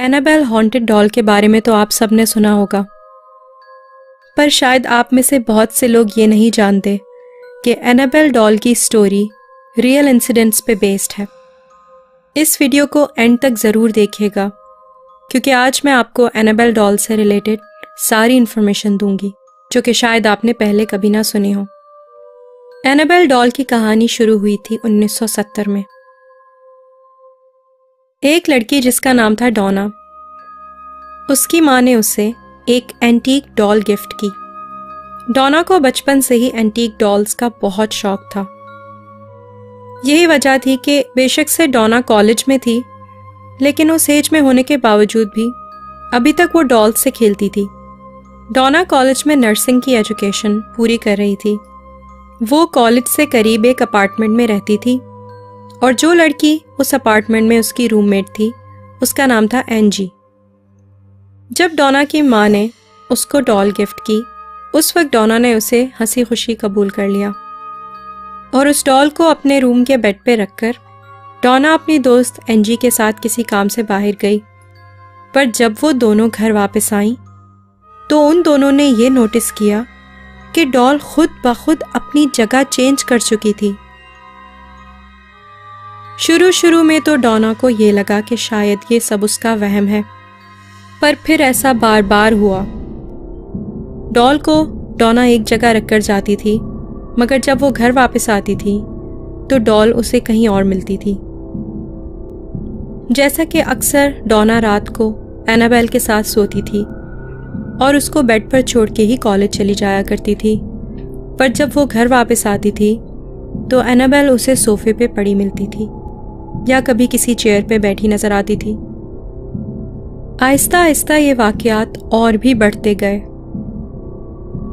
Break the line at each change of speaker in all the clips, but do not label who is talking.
Annabelle haunted doll के बारे में तो आप सबने सुना होगा, पर शायद आप में से बहुत से लोग ये नहीं जानते कि एनाबेल डॉल की स्टोरी रियल इंसिडेंट्स पे बेस्ड है। इस वीडियो को एंड तक ज़रूर देखिएगा क्योंकि आज मैं आपको एनाबेल डॉल से रिलेटेड सारी इन्फॉर्मेशन दूंगी जो कि शायद आपने पहले कभी ना सुनी हो। एनाबेल डॉल की कहानी शुरू हुई थी 1970 में। एक लड़की जिसका नाम था डॉना, उसकी माँ ने उसे एक एंटीक डॉल गिफ्ट की। डॉना को बचपन से ही एंटीक डॉल्स का बहुत शौक था। यही वजह थी कि बेशक से डॉना कॉलेज में थी, लेकिन उस एज में होने के बावजूद भी अभी तक वो डॉल्स से खेलती थी। डॉना कॉलेज में नर्सिंग की एजुकेशन पूरी कर रही थी। वो कॉलेज से करीब एक अपार्टमेंट में रहती थी और जो लड़की उस अपार्टमेंट में उसकी रूममेट थी उसका नाम था एंजी। जब डॉना की माँ ने उसको डॉल गिफ्ट की, उस वक्त डॉना ने उसे हंसी खुशी कबूल कर लिया और उस डॉल को अपने रूम के बेड पे रखकर डॉना अपनी दोस्त एंजी के साथ किसी काम से बाहर गई। पर जब वो दोनों घर वापस आईं तो उन दोनों ने ये नोटिस किया कि डॉल खुद ब खुद अपनी जगह चेंज कर चुकी थी। शुरू में तो डॉना को ये लगा कि शायद ये सब उसका वहम है, पर फिर ऐसा बार बार हुआ। डॉल को डॉना एक जगह रखकर जाती थी, मगर जब वो घर वापस आती थी तो डॉल उसे कहीं और मिलती थी। जैसा कि अक्सर डॉना रात को एनाबेल के साथ सोती थी और उसको बेड पर छोड़ के ही कॉलेज चली जाया करती थी। पर जब वो घर वापस आती थी तो एनाबेल उसे सोफे पे पड़ी मिलती थी या कभी किसी चेयर पे बैठी नजर आती थी। आहिस्ता आहिस्ता ये वाकयात और भी बढ़ते गए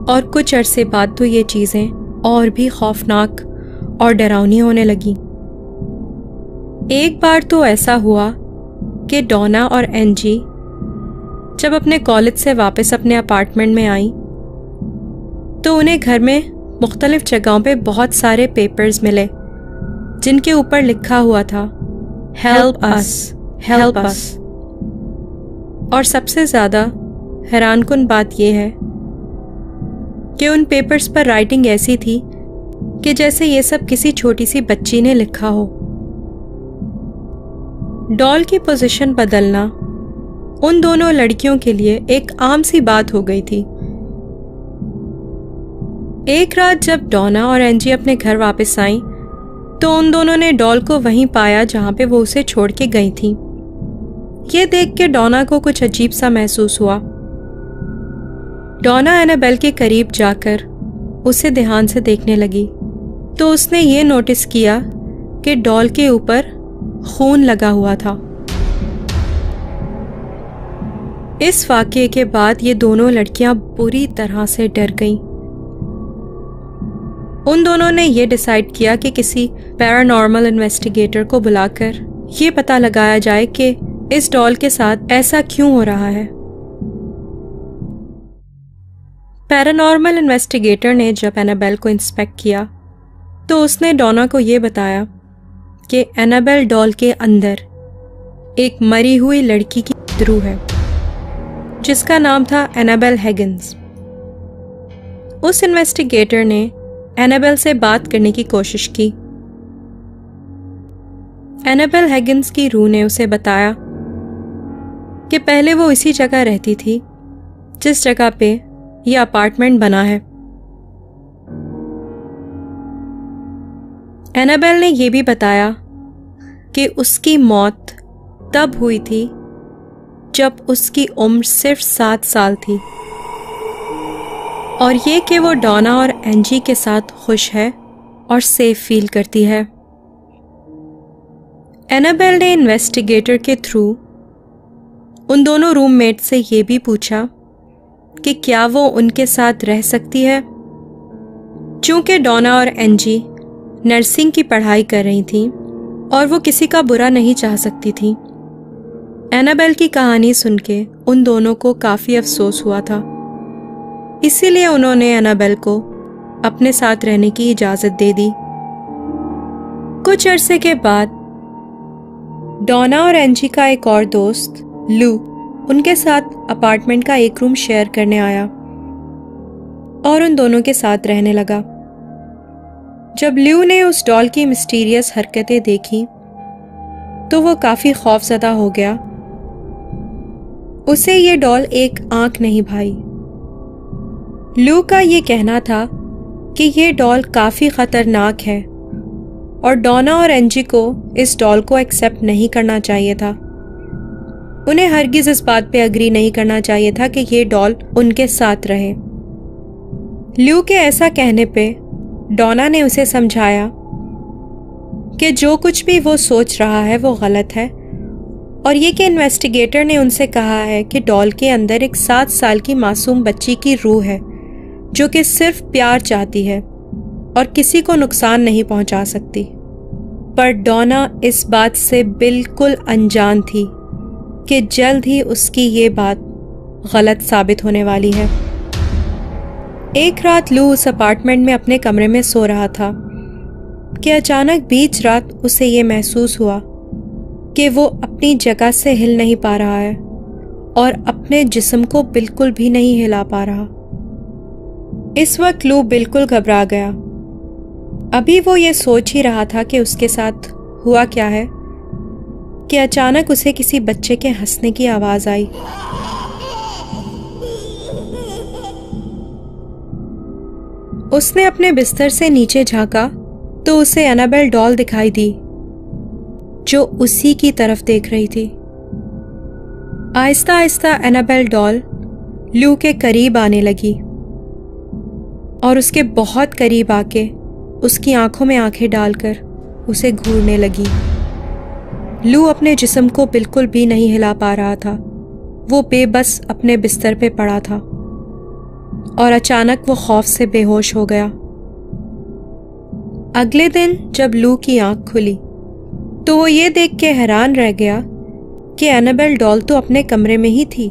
और कुछ अरसे बाद तो ये चीज़ें और भी खौफनाक और डरावनी होने लगी। एक बार तो ऐसा हुआ कि डॉना और एंजी जब अपने कॉलेज से वापस अपने अपार्टमेंट में आई तो उन्हें घर में मुख्तलिफ जगहों पे बहुत सारे पेपर्स मिले जिनके ऊपर लिखा हुआ था हेल्प अस, हेल्प अस। और सबसे ज़्यादा हैरानकुन बात यह है कि उन पेपर्स पर राइटिंग ऐसी थी कि जैसे ये सब किसी छोटी सी बच्ची ने लिखा हो। डॉल की पोजीशन बदलना उन दोनों लड़कियों के लिए एक आम सी बात हो गई थी। एक रात जब डॉना और एंजी अपने घर वापस आईं तो उन दोनों ने डॉल को वहीं पाया जहां पे वो उसे छोड़ के गई थी। ये देख के डॉना को कुछ अजीब सा महसूस हुआ। डॉना एनाबेल के करीब जाकर उसे ध्यान से देखने लगी तो उसने ये नोटिस किया कि डॉल के ऊपर खून लगा हुआ था। इस वाकये के बाद ये दोनों लड़कियां बुरी तरह से डर गईं। उन दोनों ने ये डिसाइड किया कि किसी पैरानॉर्मल इन्वेस्टिगेटर को बुलाकर ये पता लगाया जाए कि इस डॉल के साथ ऐसा क्यों हो रहा है। पैरानॉर्मल इन्वेस्टिगेटर ने जब एनाबेल को इंस्पेक्ट किया तो उसने डॉना को ये बताया कि एनाबेल डॉल के अंदर एक मरी हुई लड़की की रूह है जिसका नाम था एनाबेल हैगिन्स। उस इन्वेस्टिगेटर ने एनाबेल से बात करने की कोशिश की। एनाबेल हैगिन्स की रूह ने उसे बताया कि पहले वो इसी जगह रहती थी जिस जगह पे यह अपार्टमेंट बना है। एनाबेल ने यह भी बताया कि उसकी मौत तब हुई थी जब उसकी उम्र सिर्फ 7 साल थी और ये कि वो डॉना और एंजी के साथ खुश है और सेफ फील करती है। एनाबेल ने इन्वेस्टिगेटर के थ्रू उन दोनों रूममेट से ये भी पूछा कि क्या वो उनके साथ रह सकती है। चूंकि डॉना और एंजी नर्सिंग की पढ़ाई कर रही थीं और वो किसी का बुरा नहीं चाह सकती थी। एनाबेल की कहानी सुन के उन दोनों को काफ़ी अफसोस हुआ था, इसीलिए उन्होंने एनाबेल को अपने साथ रहने की इजाज़त दे दी। कुछ अरसे के बाद डॉना और एंजी का एक और दोस्त लू उनके साथ अपार्टमेंट का एक रूम शेयर करने आया और उन दोनों के साथ रहने लगा। जब ल्यू ने उस डॉल की मिस्टीरियस हरकतें देखी तो वो काफी खौफजदा हो गया। उसे ये डॉल एक आंख नहीं भाई। ल्यू का ये कहना था कि ये डॉल काफी खतरनाक है और डोना और एंजी को इस डॉल को एक्सेप्ट नहीं करना चाहिए था। उन्हें हरगिज इस बात पे अग्री नहीं करना चाहिए था कि ये डॉल उनके साथ रहे। ल्यू के ऐसा कहने पे डोना ने उसे समझाया कि जो कुछ भी वो सोच रहा है वो गलत है और ये कि इन्वेस्टिगेटर ने उनसे कहा है कि डॉल के अंदर एक 7 साल की मासूम बच्ची की रूह है जो कि सिर्फ प्यार चाहती है और किसी को नुकसान नहीं पहुंचा सकती। पर डोना इस बात से बिल्कुल अनजान थी कि जल्द ही उसकी ये बात गलत साबित होने वाली है। एक रात लू उस अपार्टमेंट में अपने कमरे में सो रहा था कि अचानक बीच रात उसे ये महसूस हुआ कि वो अपनी जगह से हिल नहीं पा रहा है और अपने जिस्म को बिल्कुल भी नहीं हिला पा रहा। इस वक्त लू बिल्कुल घबरा गया। अभी वो ये सोच ही रहा था कि उसके साथ हुआ क्या है कि अचानक उसे किसी बच्चे के हंसने की आवाज आई। उसने अपने बिस्तर से नीचे झांका तो उसे एनाबेल डॉल दिखाई दी जो उसी की तरफ देख रही थी। आहिस्ता आहिस्ता एनाबेल डॉल ल्यू के करीब आने लगी और उसके बहुत करीब आके उसकी आंखों में आंखें डालकर उसे घूरने लगी। लू अपने जिस्म को बिल्कुल भी नहीं हिला पा रहा था। वो बेबस अपने बिस्तर पे पड़ा था और अचानक वो खौफ से बेहोश हो गया। अगले दिन जब लू की आंख खुली तो वो ये देख के हैरान रह गया कि एनाबेल डॉल तो अपने कमरे में ही थी।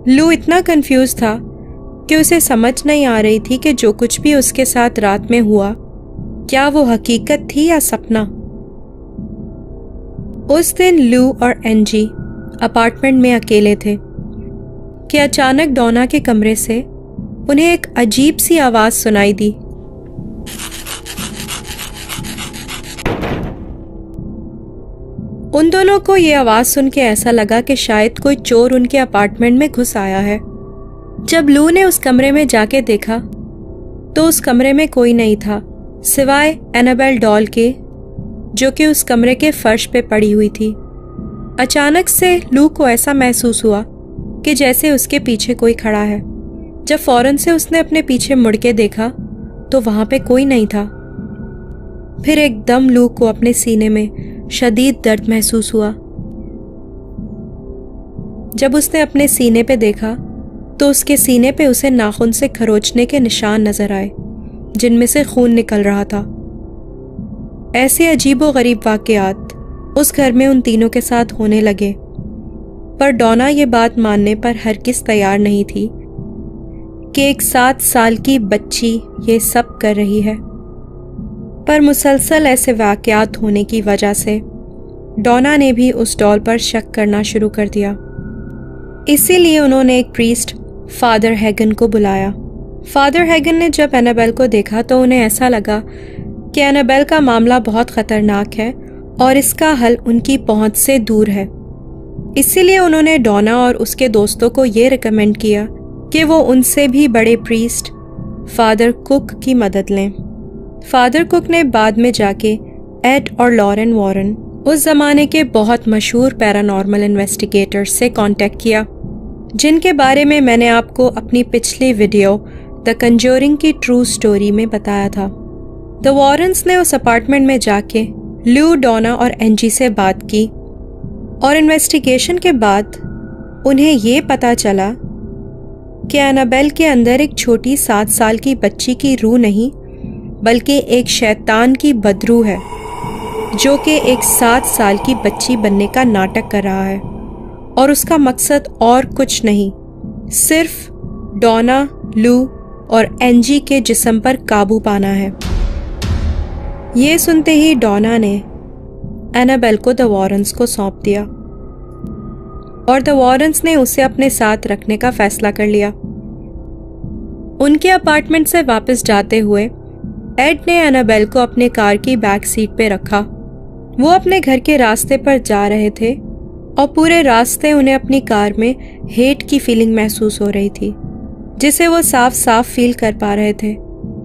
लू इतना कंफ्यूज था कि उसे समझ नहीं आ रही थी कि जो कुछ भी उसके साथ रात में हुआ क्या वो हकीकत थी या सपना। उस दिन लू और एंजी अपार्टमेंट में अकेले थे कि अचानक डोना के कमरे से उन्हें एक अजीब सी आवाज सुनाई दी। उन दोनों को ये आवाज सुन के ऐसा लगा कि शायद कोई चोर उनके अपार्टमेंट में घुस आया है। जब लू ने उस कमरे में जाके देखा तो उस कमरे में कोई नहीं था सिवाय एनाबेल डॉल के जो कि उस कमरे के फर्श पे पड़ी हुई थी। अचानक से लू को ऐसा महसूस हुआ कि जैसे उसके पीछे कोई खड़ा है। जब फौरन से उसने अपने पीछे मुड़ के देखा तो वहां पे कोई नहीं था। फिर एकदम लू को अपने सीने में शदीद दर्द महसूस हुआ। जब उसने अपने सीने पे देखा तो उसके सीने पे उसे नाखून से खरोचने के निशान नजर आए जिनमें से खून निकल रहा था। ऐसे अजीबोगरीब वाकयात उस घर में उन तीनों के साथ होने लगे, पर डोना ये बात मानने पर हरगिज़ तैयार नहीं थी कि एक 7 साल की बच्ची ये सब कर रही है। पर मुसलसल ऐसे वाकयात होने की वजह से डोना ने भी उस डॉल पर शक करना शुरू कर दिया। इसीलिए उन्होंने एक प्रीस्ट फादर हैगन को बुलाया। फादर हैगन ने जब एनाबेल को देखा तो उन्हें ऐसा लगा कि एनाबेल का मामला बहुत खतरनाक है और इसका हल उनकी पहुंच से दूर है। इसीलिए उन्होंने डोना और उसके दोस्तों को ये रिकमेंड किया कि वो उनसे भी बड़े प्रीस्ट फादर कुक की मदद लें। फादर कुक ने बाद में जाके एड और लॉरेन वॉरेन, उस जमाने के बहुत मशहूर पैरानॉर्मल इन्वेस्टिगेटर्स से कांटेक्ट किया, जिनके बारे में मैंने आपको अपनी पिछली वीडियो द कंजोरिंग की ट्रू स्टोरी में बताया था। द वॉरेन्स ने उस अपार्टमेंट में जाके ल्यू, डोना और एंजी से बात की और इन्वेस्टिगेशन के बाद उन्हें ये पता चला कि एनाबेल के अंदर एक छोटी 7 साल की बच्ची की रूह नहीं बल्कि एक शैतान की बदरूह है जो कि एक 7 साल की बच्ची बनने का नाटक कर रहा है और उसका मकसद और कुछ नहीं, सिर्फ डोना, लू और एंजी के जिस्म पर काबू पाना है। ये सुनते ही डोना ने एनाबेल को द वॉरेन्स को सौंप दिया। और द वॉरेंस ने उसे अपने साथ रखने का फैसला कर लिया। उनके अपार्टमेंट से वापस जाते हुए एड ने एनाबेल को अपने कार की बैक सीट पे रखा। वो अपने घर के रास्ते पर जा रहे थे और पूरे रास्ते उन्हें अपनी कार में हेट की फीलिंग महसूस हो रही थी, जिसे वो साफ साफ फील कर पा रहे थे।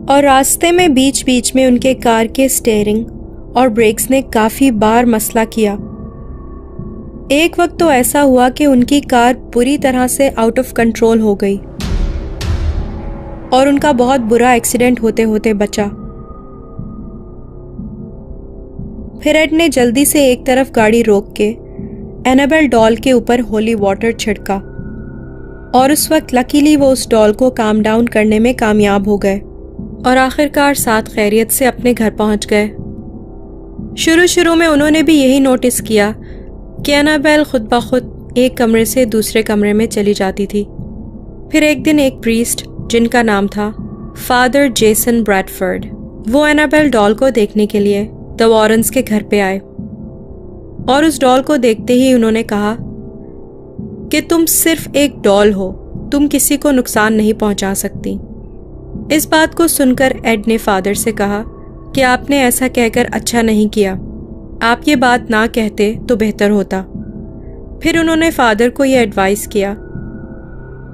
और रास्ते में बीच बीच में उनके कार के स्टीयरिंग और ब्रेक्स ने काफी बार मसला किया। एक वक्त तो ऐसा हुआ कि उनकी कार पूरी तरह से आउट ऑफ कंट्रोल हो गई और उनका बहुत बुरा एक्सीडेंट होते होते बचा। फिर एड ने जल्दी से एक तरफ गाड़ी रोक के एनाबेल डॉल के ऊपर होली वाटर छिड़का और उस वक्त लकीली वो उस डॉल को काम डाउन करने में कामयाब हो गए और आखिरकार साथ खैरियत से अपने घर पहुंच गए। शुरू में उन्होंने भी यही नोटिस किया कि एनाबेल खुद ब खुद एक कमरे से दूसरे कमरे में चली जाती थी। फिर एक दिन एक प्रीस्ट जिनका नाम था फादर जेसन ब्रैडफोर्ड, वो एनाबेल डॉल को देखने के लिए द वॉरेंस के घर पे आए और उस डॉल को देखते ही उन्होंने कहा कि तुम सिर्फ एक डॉल हो, तुम किसी को नुकसान नहीं पहुंचा सकती। इस बात को सुनकर एड ने फादर से कहा कि आपने ऐसा कहकर अच्छा नहीं किया, आप ये बात ना कहते तो बेहतर होता। फिर उन्होंने फादर को यह एडवाइस किया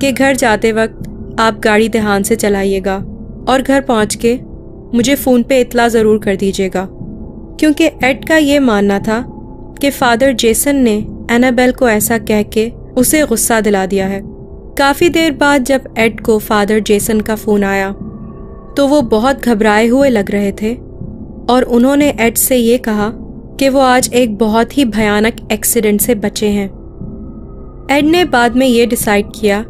कि घर जाते वक्त आप गाड़ी ध्यान से चलाइएगा और घर पहुंच के मुझे फ़ोन पे इत्ला ज़रूर कर दीजिएगा, क्योंकि एड का ये मानना था कि फादर जेसन ने एनाबेल को ऐसा कह के उसे गुस्सा दिला दिया है। काफ़ी देर बाद जब एड को फादर जेसन का फ़ोन आया तो वो बहुत घबराए हुए लग रहे थे और उन्होंने एड से ये कहा कि वो आज एक बहुत ही भयानक एक्सीडेंट से बचे हैं। एड ने बाद में ये डिसाइड किया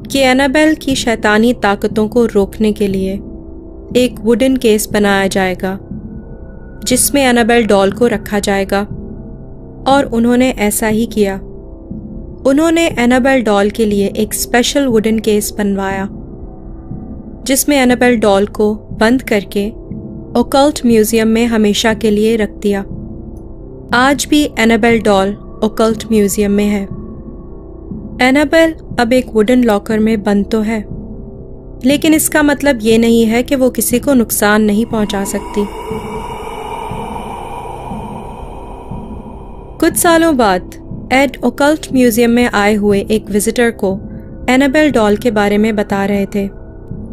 कि एनाबेल की शैतानी ताकतों को रोकने के लिए एक वुडन केस बनाया जाएगा जिसमें एनाबेल डॉल को रखा जाएगा, और उन्होंने ऐसा ही किया। उन्होंने एनाबेल डॉल के लिए एक स्पेशल वुडन केस बनवाया जिसमें एनाबेल डॉल को बंद करके ओकल्ट म्यूजियम में हमेशा के लिए रख दिया। आज भी एनाबेल डॉल ओकल्ट म्यूजियम में है। एनाबेल अब एक वुडन लॉकर में बंद तो है, लेकिन इसका मतलब ये नहीं है कि वो किसी को नुकसान नहीं पहुंचा सकती। कुछ सालों बाद एड ओकल्ट म्यूजियम में आए हुए एक विजिटर को एनाबेल डॉल के बारे में बता रहे थे।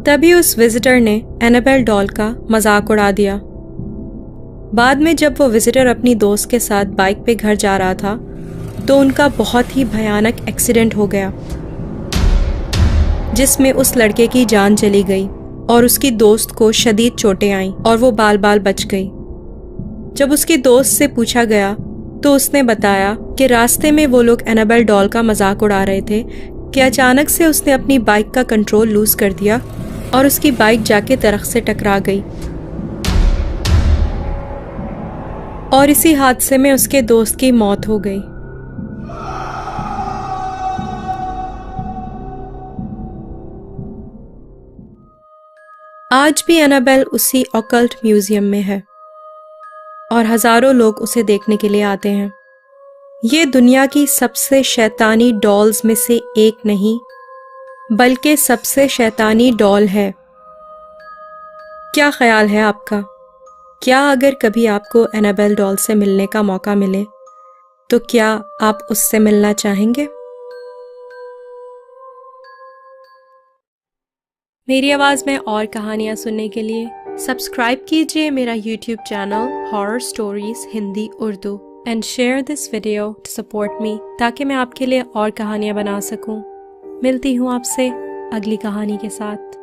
तभी उस विजिटर ने एनाबेल डॉल का मजाक उड़ा दिया। बाद में जब वो विजिटर अपनी दोस्त के साथ बाइक पे घर जा रहा था तो उनका बहुत ही भयानक एक्सीडेंट हो गया जिसमें उस लड़के की जान चली गई और उसकी दोस्त को शदीद चोटें आईं और वो बाल बाल बच गई। जब उसकी दोस्त से पूछा गया तो उसने बताया कि रास्ते में वो लोग एनाबेल डॉल का मजाक उड़ा रहे थे कि अचानक से उसने अपनी बाइक का कंट्रोल लूज कर दिया और उसकी बाइक जाके दरख्त से टकरा गई और इसी हादसे में उसके दोस्त की मौत हो गई। आज भी एनाबेल उसी ऑकल्ट म्यूजियम में है और हजारों लोग उसे देखने के लिए आते हैं। ये दुनिया की सबसे शैतानी डॉल्स में से एक नहीं, बल्कि सबसे शैतानी डॉल है। क्या ख्याल है आपका? क्या अगर कभी आपको एनाबेल डॉल से मिलने का मौका मिले तो क्या आप उससे मिलना चाहेंगे? मेरी आवाज़ में और कहानियाँ सुनने के लिए सब्सक्राइब कीजिए मेरा YouTube channel horror stories Hindi Urdu and share this video to support me, ताकि मैं आपके लिए और कहानियाँ बना सकूँ। मिलती हूँ आपसे अगली कहानी के साथ।